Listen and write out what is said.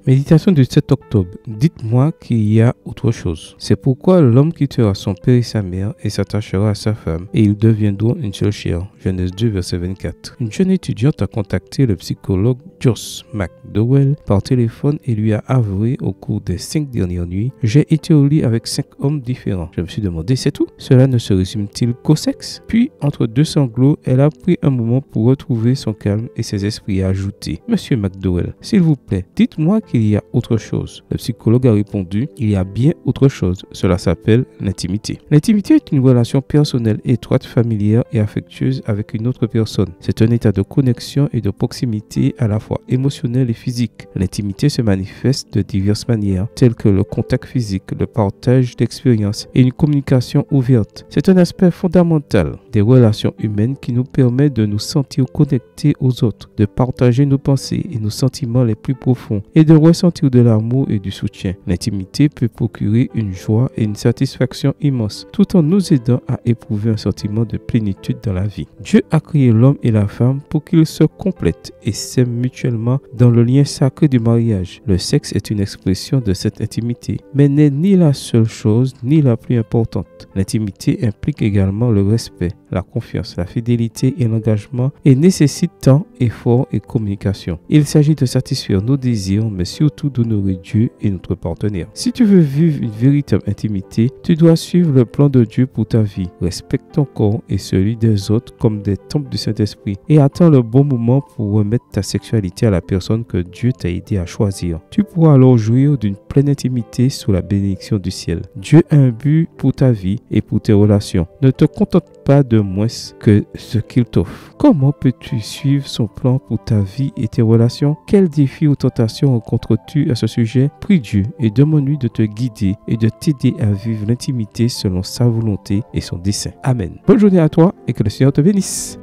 Méditation du 7 octobre. Dites-moi qu'il y a autre chose. C'est pourquoi l'homme quittera son père et sa mère et s'attachera à sa femme, et ils deviendront une seule chair. Genèse 2, verset 24. Une jeune étudiante a contacté le psychologue Joss McDowell par téléphone et lui a avoué au cours des 5 dernières nuits: j'ai été au lit avec 5 hommes différents. Je me suis demandé, c'est tout? Cela ne se résume-t-il qu'au sexe? Puis, entre deux sanglots, elle a pris un moment pour retrouver son calme et ses esprits a ajouté: Monsieur McDowell, s'il vous plaît, dites-moi qu'il y a autre chose. Le psychologue a répondu: il y a bien autre chose. Cela s'appelle l'intimité. L'intimité est une relation personnelle, étroite, familière et affectueuse avec une autre personne. C'est un état de connexion et de proximité à la fois émotionnel et physique. L'intimité se manifeste de diverses manières, telles que le contact physique, le partage d'expériences et une communication ouverte. C'est un aspect fondamental des relations humaines qui nous permet de nous sentir connectés aux autres, de partager nos pensées et nos sentiments les plus profonds et de ressentir de l'amour et du soutien. L'intimité peut procurer une joie et une satisfaction immense, tout en nous aidant à éprouver un sentiment de plénitude dans la vie. Dieu a créé l'homme et la femme pour qu'ils se complètent et s'aiment mutuellement dans le lien sacré du mariage. Le sexe est une expression de cette intimité, mais n'est ni la seule chose ni la plus importante. L'intimité implique également le respect, la confiance, la fidélité et l'engagement et nécessite temps, effort et communication. Il s'agit de satisfaire nos désirs, mais surtout d'honorer Dieu et notre partenaire. Si tu veux vivre une véritable intimité, tu dois suivre le plan de Dieu pour ta vie. Respecte ton corps et celui des autres comme des temples du Saint-Esprit et attends le bon moment pour remettre ta sexualité à la personne que Dieu t'a aidé à choisir. Tu pourras alors jouir d'une pleine intimité sous la bénédiction du ciel. Dieu a un but pour ta vie et pour tes relations. Ne te contente pas de moins que ce qu'il t'offre. Comment peux-tu suivre son plan pour ta vie et tes relations? Quels défis ou tentations rencontres-tu à ce sujet? Prie Dieu et demande-lui de te guider et de t'aider à vivre l'intimité selon sa volonté et son dessein. Amen. Bonne journée à toi et que le Seigneur te bénisse.